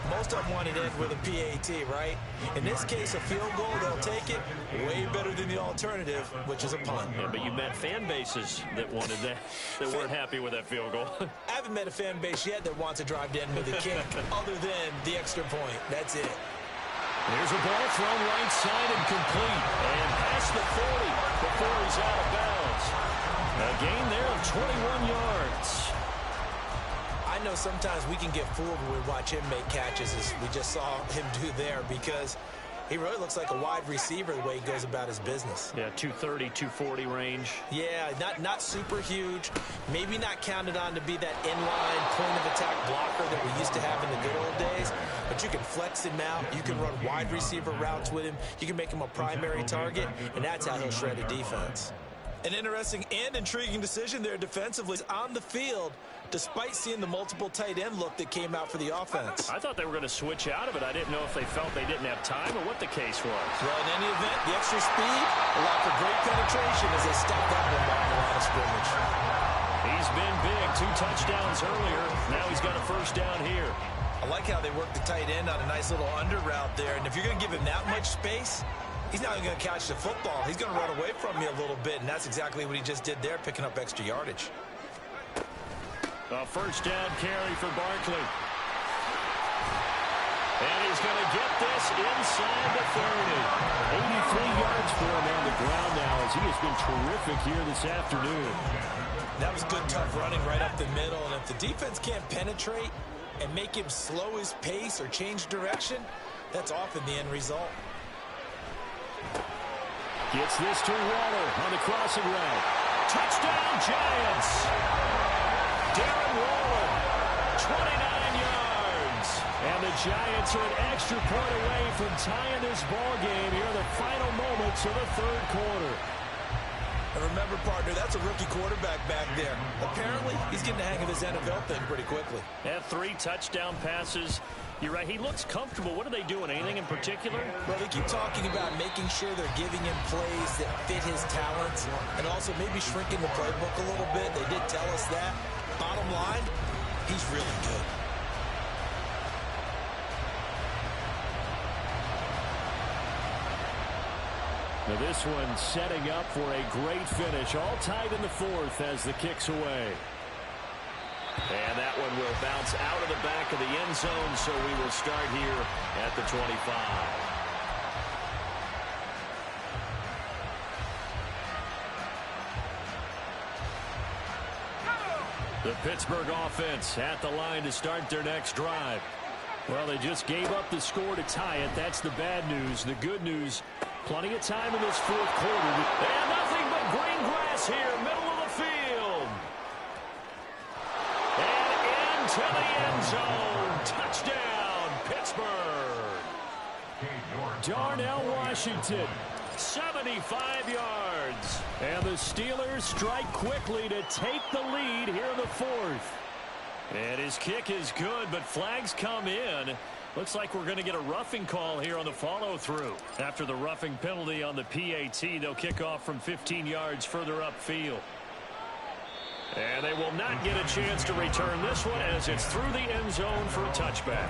Most of them wanted to end with a PAT, right? In this case, a field goal, they'll take it. Way better than the alternative, which is a punt. Yeah, but you met fan bases that wanted that, that weren't happy with that field goal. I haven't met a fan base yet that wants to drive to end with a kick, other than the extra point. That's it. There's a ball thrown right side and complete. And past the 40 before he's out of bounds. A gain there of 21 yards. I know sometimes we can get fooled when we watch him make catches, as we just saw him do there, because He really looks like a wide receiver the way he goes about his business. Yeah, 230, 240 range. Yeah, not super huge. Maybe not counted on to be that inline point-of-attack blocker that we used to have in the good old days. But you can flex him out. You can run wide receiver routes with him. You can make him a primary target, and that's how he'll shred a defense. An interesting and intriguing decision there defensively on the field, despite seeing the multiple tight end look that came out for the offense. I thought they were going to switch out of it. I didn't know if they felt they didn't have time or what the case was. Well, in any event, the extra speed allowed for great penetration as they stopped that one by the line of scrimmage. He's been big. 2 touchdowns earlier. Now he's got a first down here. I like how they worked the tight end on a nice little under route there. And if you're going to give him that much space, he's not even going to catch the football. He's going to run away from me a little bit, and that's exactly what he just did there, picking up extra yardage. A first down carry for Barkley. And he's going to get this inside the 30. 83 yards for him on the ground now as he has been terrific here this afternoon. That was good, tough running right up the middle. And if the defense can't penetrate and make him slow his pace or change direction, that's often the end result. Gets this to Waller on the crossing route. Touchdown, Giants! Darren Waller, 29 yards. And the Giants are an extra point away from tying this ball game here in the final moments of the third quarter. And remember, partner, that's a rookie quarterback back there. Apparently, he's getting the hang of his NFL thing pretty quickly. Had 3 touchdown passes. You're right, he looks comfortable. What are they doing? Anything in particular? Well, they keep talking about making sure they're giving him plays that fit his talents and also maybe shrinking the playbook a little bit. They did tell us that. Bottom line, he's really good. Now this one setting up for a great finish. All tied in the 4th as the kick's away. And that one will bounce out of the back of the end zone, so we will start here at the 25. The Pittsburgh offense at the line to start their next drive. Well, they just gave up the score to tie it. That's the bad news. The good news, plenty of time in this 4th quarter. And nothing but green grass here, middle of the field. And into the end zone. Touchdown, Pittsburgh. Darnell Washington, 75 yards. And the Steelers strike quickly to take the lead here in the 4th. And his kick is good, but flags come in. Looks like we're going to get a roughing call here on the follow-through. After the roughing penalty on the PAT, they'll kick off from 15 yards further upfield. And they will not get a chance to return this one as it's through the end zone for a touchback.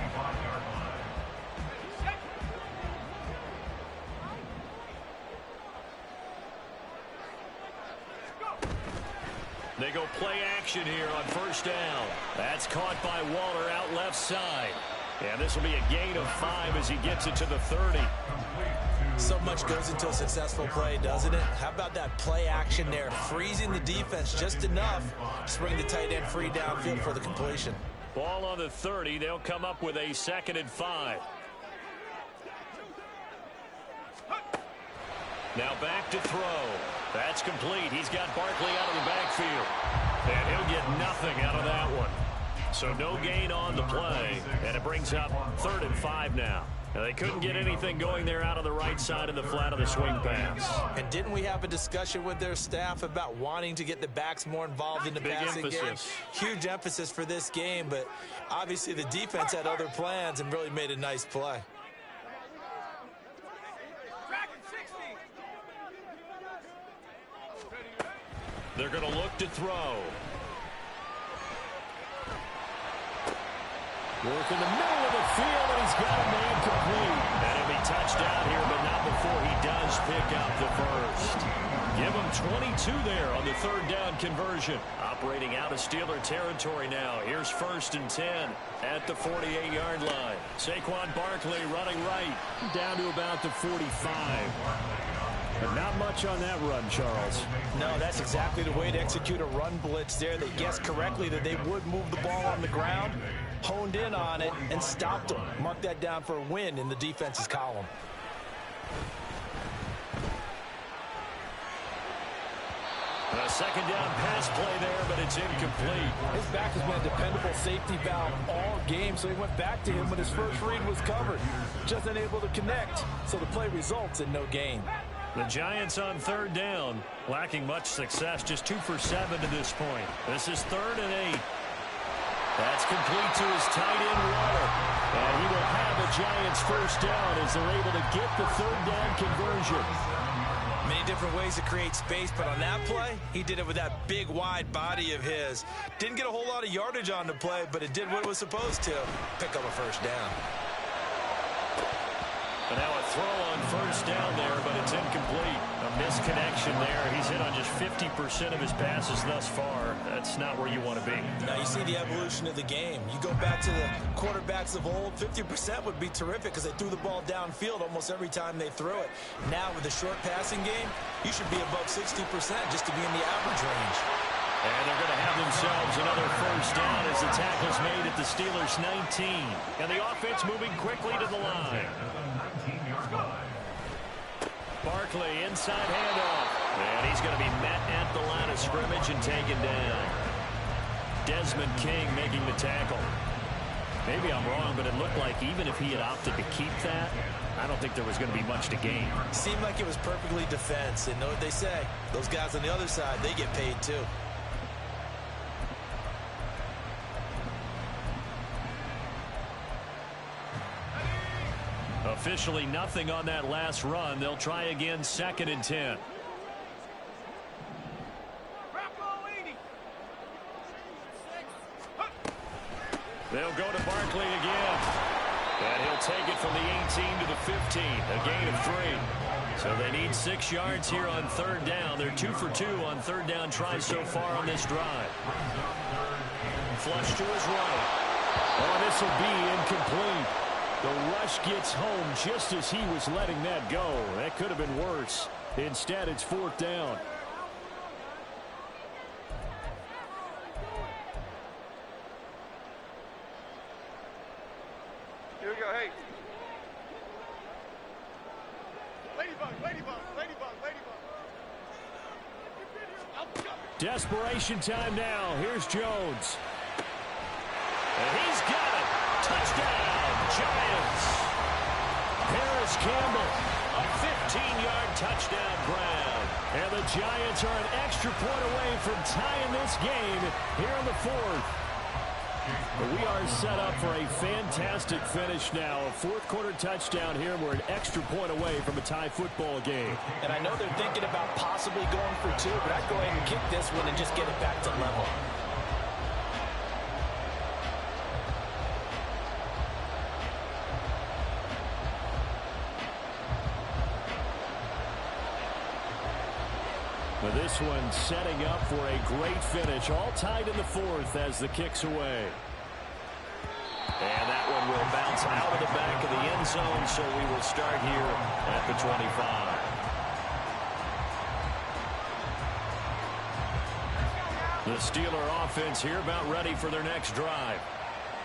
They go play action here on first down. That's caught by Waller out left side. And this will be a gain of 5 as he gets it to the 30. So much goes into a successful play, doesn't it? How about that play action there? Freezing the defense just enough to bring the tight end free downfield for the completion. Ball on the 30. They'll come up with a 2nd and 5. Now back to throw. That's complete. He's got Barkley out of the backfield. And he'll get nothing out of that one. So no gain on the play. And it brings up 3rd and 5 now. Now they couldn't get anything going there out of the right side of the flat of the swing pass. And didn't we have a discussion with their staff about wanting to get the backs more involved in the passing game? Huge emphasis for this game, but obviously the defense had other plans and really made a nice play. They're going to look to throw. Work in the middle of the field, and he's got a man complete. And he'll be touchdown here, but not before he does pick out the first. Give him 22 there on the 3rd down conversion. Operating out of Steeler territory now. Here's 1st and 10 at the 48-yard line. Saquon Barkley running right down to about the 45. But not much on that run, Charles. No, that's exactly the way to execute a run blitz there. They guessed correctly that they would move the ball on the ground, honed in on it, and stopped them. Mark that down for a win in the defense's column. A second down pass play there, but it's incomplete. His back has been a dependable safety valve all game, so he went back to him when his first read was covered. Just unable to connect, so the play results in no gain. The Giants on third down, lacking much success, just 2 for 7 to this point. This is 3rd and 8. That's complete to his tight end, Waller. And he will have a Giants first down as they're able to get the third down conversion. Many different ways to create space, but on that play, he did it with that big, wide body of his. Didn't get a whole lot of yardage on the play, but it did what it was supposed to, pick up a first down. And now a throw on first down there, but it's incomplete. A misconnection there. He's hit on just 50% of his passes thus far. That's not where you want to be. Now you see the evolution of the game. You go back to the quarterbacks of old, 50% would be terrific because they threw the ball downfield almost every time they threw it. Now with the short passing game, you should be above 60% just to be in the average range. And they're going to have themselves another first down as the tackle's made at the Steelers' 19. And the offense moving quickly to the line. Barkley, inside handoff. And he's going to be met at the line of scrimmage and taken down. Desmond King making the tackle. Maybe I'm wrong, but it looked like even if he had opted to keep that, I don't think there was going to be much to gain. Seemed like it was perfectly defense. And know what they say? Those guys on the other side, they get paid too. Officially nothing on that last run. They'll try again, 2nd and 10. They'll go to Barkley again. And he'll take it from the 18 to the 15. A gain of 3. So they need 6 yards here on third down. They're 2 for 2 on third down tries so far on this drive. Flush to his right. Oh, this will be incomplete. The rush gets home just as he was letting that go. That could have been worse. Instead, it's 4th down. Here we go, hey. Ladybug, ladybug, ladybug, ladybug. Desperation time now. Here's Jones. And he's got it. Touchdown, Giants. Harris Campbell, a 15-yard touchdown grab. And the Giants are an extra point away from tying this game here in the 4th. But we are set up for a fantastic finish now. A 4th quarter touchdown here. We're an extra point away from a tie football game. And I know they're thinking about possibly going for 2, but I'd go ahead and kick this one and just get it back to level. But this one setting up for a great finish. All tied in the 4th as the kick's away. And that one will bounce out of the back of the end zone, so we will start here at the 25. The Steeler offense here about ready for their next drive.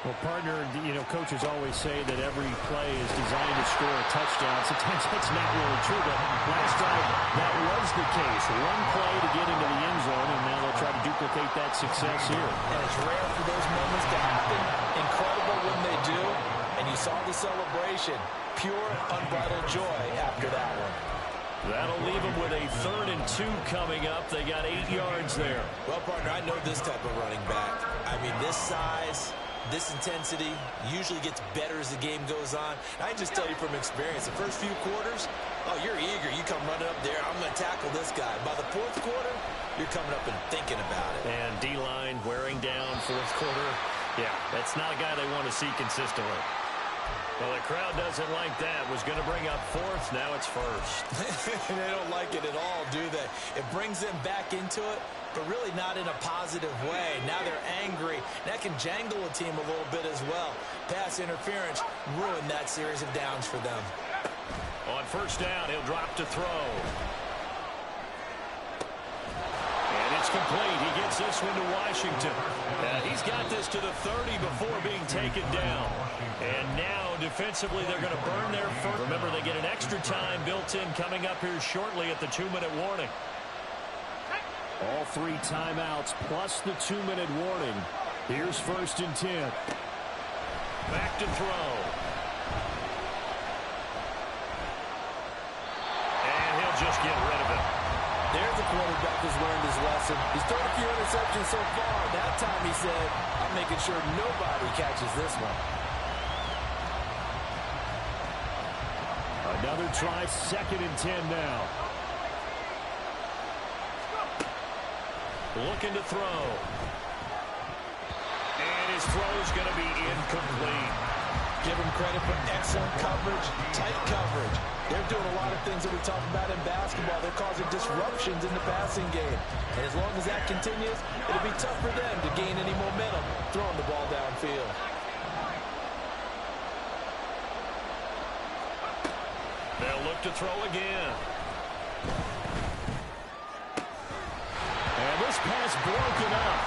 Well, partner, you know, coaches always say that every play is designed to score a touchdown. Sometimes that's not really true, but last drive, that was the case. One play to get into the end zone, and now they'll try to duplicate that success here. And it's rare for those moments to happen. Incredible when they do. And you saw the celebration. Pure, unbridled joy after that one. That'll leave them with a 3rd and 2 coming up. They got 8 yards there. Well, partner, I know this type of running back. I mean, this size, this intensity usually gets better as the game goes on. I can just tell you from experience, the first few quarters, oh, you're eager. You come running up there. I'm going to tackle this guy. By the 4th quarter, you're coming up and thinking about it. And D-line wearing down 4th quarter. Yeah, that's not a guy they want to see consistently. Well, the crowd doesn't like that. Was going to bring up 4th. Now it's 1st. They don't like it at all, do they? It brings them back into it, but really not in a positive way. Now they're angry. That can jangle a team a little bit as well. Pass interference ruined that series of downs for them. On first down, he'll drop to throw. And it's It's complete. He gets this one to Washington. He's got this to the 30 before being taken down. And now, defensively, they're going to burn their first. Remember, they get an extra time built in coming up here shortly at the 2-minute warning. All 3 timeouts plus the 2-minute warning. Here's 1st and 10. Back to throw. And he'll just get rid of it. There's a quarterback who's learned his lesson. He's thrown a few interceptions so far. That time he said, I'm making sure nobody catches this one. Another try, 2nd and 10 now. Looking to throw. And his throw's going to be incomplete. Give him credit for excellent coverage, tight coverage. They're doing a lot of things that we talk about in basketball. They're causing disruptions in the passing game. And as long as that continues, it'll be tough for them to gain any momentum throwing the ball downfield. They'll look to throw again. And this pass broken up.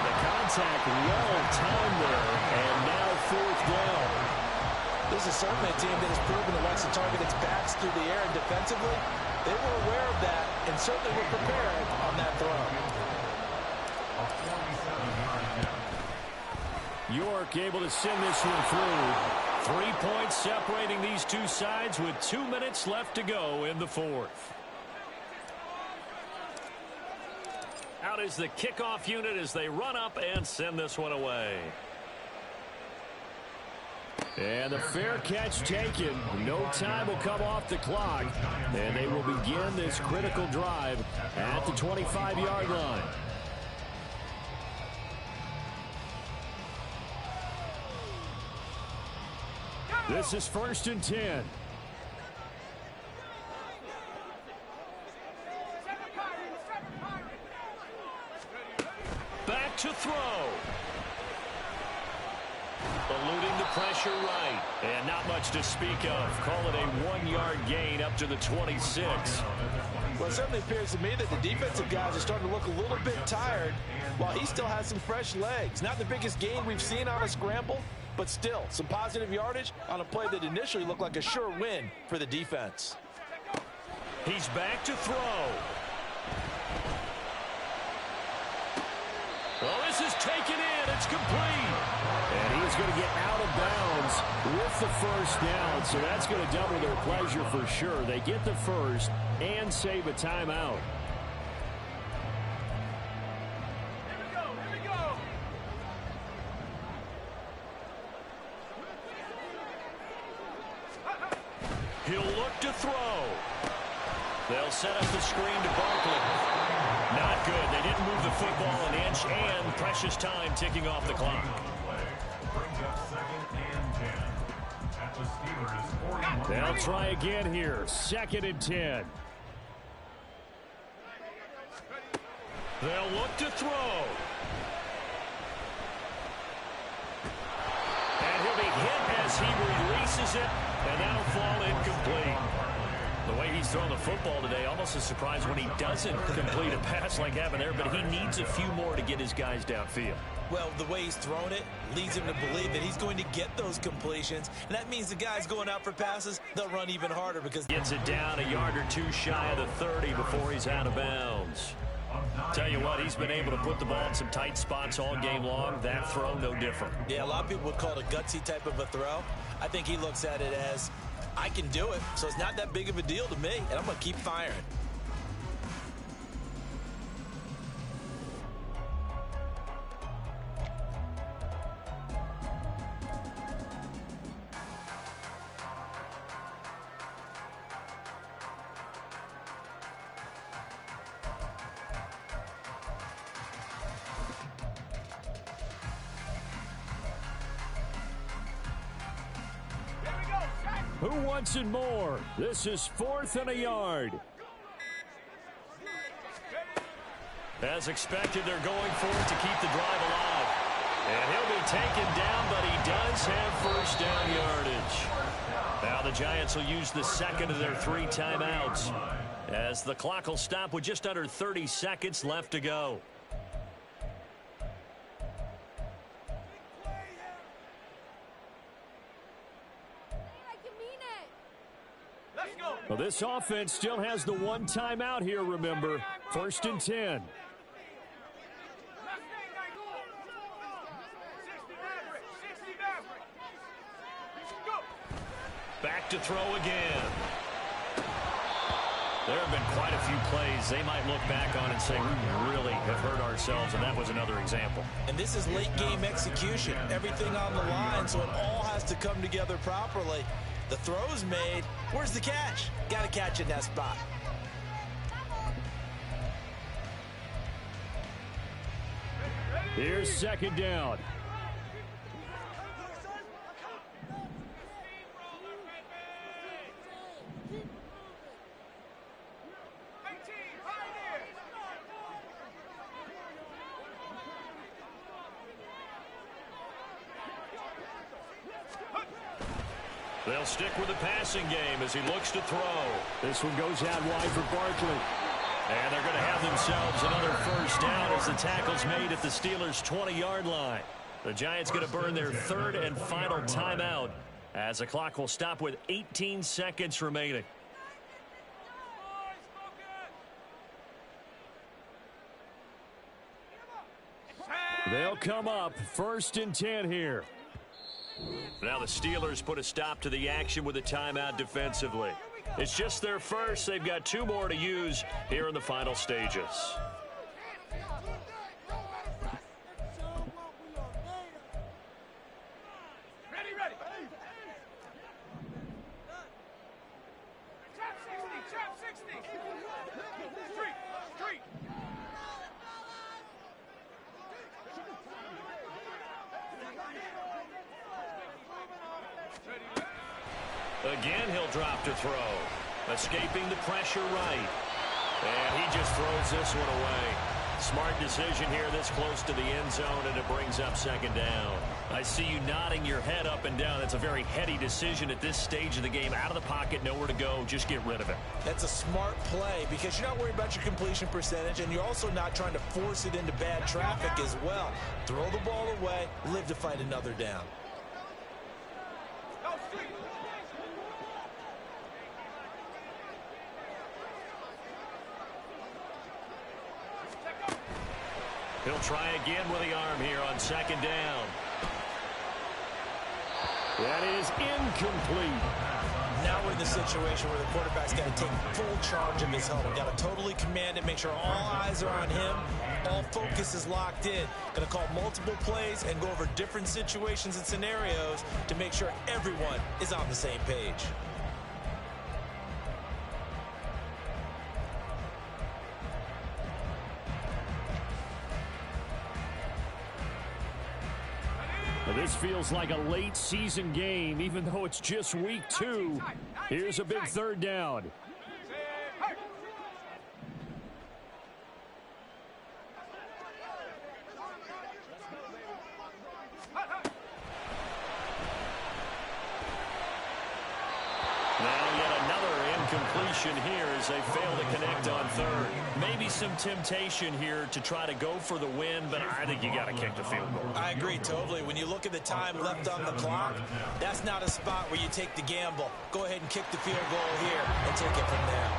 The contact well timed there, and now 4th down. This is certainly a team that has proven it likes to target its backs through the air, and defensively, they were aware of that and certainly were prepared on that throw. York able to send this one through. 3 points separating these two sides with 2 minutes left to go in the 4th. Out is the kickoff unit as they run up and send this one away. And the fair catch taken. No time will come off the clock. And they will begin this critical drive at the 25-yard line. This is 1st and 10. Back to throw. Eluding the pressure right. And not much to speak of. Call it a 1-yard gain up to the 26. Well, it certainly appears to me that the defensive guys are starting to look a little bit tired while he still has some fresh legs. Not the biggest gain we've seen on a scramble, but still some positive yardage on a play that initially looked like a sure win for the defense. He's back to throw. Well, this is taken in. It's complete. And he's going to get out of bounds with the 1st down. So that's going to double their pleasure for sure. They get the 1st and save a timeout. Here we go. He'll look to throw. They'll set up the screen to Barkley. Not good. They didn't move the football an inch, and precious time ticking off the clock. Brings up 2nd and 10 at the Steelers' 41. They'll try again here. 2nd and 10. They'll look to throw. And he'll be hit as he releases it, and that'll fall incomplete. The way he's throwing the football today, almost a surprise when he doesn't complete a pass like happened there, but he needs a few more to get his guys downfield. Well, the way he's thrown it leads him to believe that he's going to get those completions, and that means the guys going out for passes, they'll run even harder because gets it down a yard or two shy of the 30 before he's out of bounds. Tell you what, he's been able to put the ball in some tight spots all game long. That throw, no different. Yeah, a lot of people would call it a gutsy type of a throw. I think he looks at it as, I can do it, so it's not that big of a deal to me, and I'm going to keep firing. Who wants it more? This is 4th and a yard. As expected, they're going for it to keep the drive alive. And he'll be taken down, but he does have 1st down yardage. Now the Giants will use the 2nd of their 3 timeouts. as the clock will stop with just under 30 seconds left to go. Well, this offense still has the one timeout here, remember. 1st and 10. Back to throw again. There have been quite a few plays they might look back on and say, we really have hurt ourselves, and that was another example. And this is late-game execution. Everything on the line, so it all has to come together properly. The throw's made. Where's the catch? Got to catch in that spot. Here's 2nd down. They'll stick with the passing game as he looks to throw. This one goes out wide for Barkley. And they're going to have themselves another 1st down as the tackle's made at the Steelers' 20-yard line. The Giants going to burn their 3rd and final timeout as the clock will stop with 18 seconds remaining. They'll come up 1st and 10 here. Now the Steelers put a stop to the action with a timeout defensively. It's just their first. They've got 2 more to use here in the final stages. Ready. Trap 60. Street. Again, he'll drop to throw. Escaping the pressure right. And he just throws this one away. Smart decision here this close to the end zone, and it brings up 2nd down. I see you nodding your head up and down. That's a very heady decision at this stage of the game. Out of the pocket, nowhere to go. Just get rid of it. That's a smart play because you're not worried about your completion percentage, and you're also not trying to force it into bad traffic as well. Throw the ball away, live to fight another down. He'll try again with the arm here on 2nd down. That is incomplete. Now we're in the situation where the quarterback's got to take full charge of his helmet. Got to totally command it, make sure all eyes are on him. All focus is locked in. Going to call multiple plays and go over different situations and scenarios to make sure everyone is on the same page. This feels like a late season game, even though it's just week 2. Here's a big 3rd down. Incompletion here as they fail to connect on 3rd. Maybe some temptation here to try to go for the win, but I think you got to kick the field goal. I agree totally. When you look at the time left on the clock, that's not a spot where you take the gamble. Go ahead and kick the field goal here and take it from there.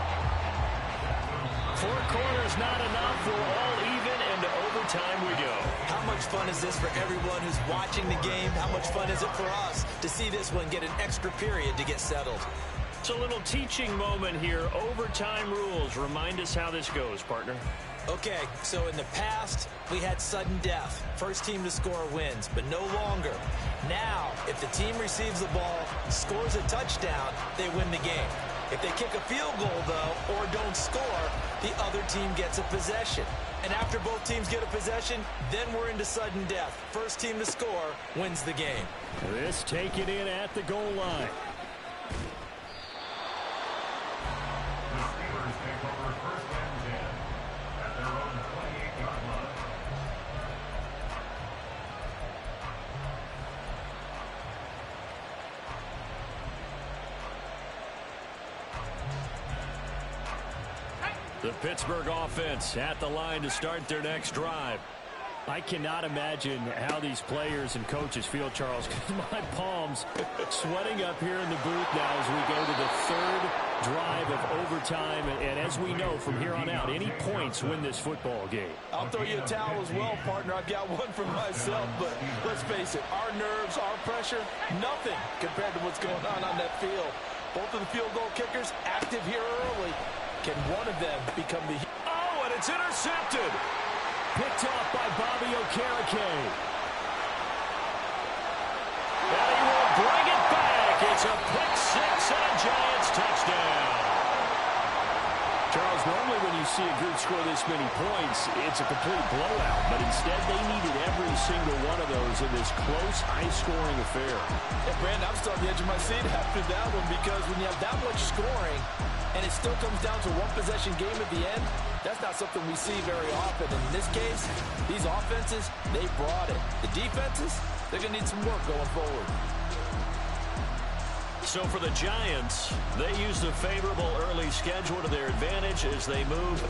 4 quarters not enough. We're all even, and to overtime we go. How much fun is this for everyone who's watching the game? How much fun is it for us to see this one get an extra period to get settled? It's a little teaching moment here. Overtime rules. Remind us how this goes, partner. Okay, so in the past, we had sudden death. First team to score wins, but no longer. Now, if the team receives the ball, scores a touchdown, they win the game. If they kick a field goal, though, or don't score, the other team gets a possession. And after both teams get a possession, then we're into sudden death. First team to score wins the game. This taken in at the goal line. The Pittsburgh offense at the line to start their next drive. I cannot imagine how these players and coaches feel, Charles, because my palms sweating up here in the booth now as we go to the third drive of overtime. And as we know from here on out, any points win this football game. I'll throw you a towel as well, partner. I've got one for myself, but let's face it, our nerves, our pressure, nothing compared to what's going on that field. Both of the field goal kickers active here early. Can one of them become the... Oh, and it's intercepted. Picked off by Bobby Okereke. And he will bring it back. It's a pick six and a Giants touchdown. Charles, normally when you see a group score this many points, it's a complete blowout. But instead, they needed every single one of those in this close, high-scoring affair. Yeah, Brandon, I'm still on the edge of my seat after that one because when you have that much scoring and it still comes down to one-possession game at the end, that's not something we see very often. In this case, these offenses, they brought it. The defenses, they're going to need some work going forward. So for the Giants, they used a favorable early schedule to their advantage as they move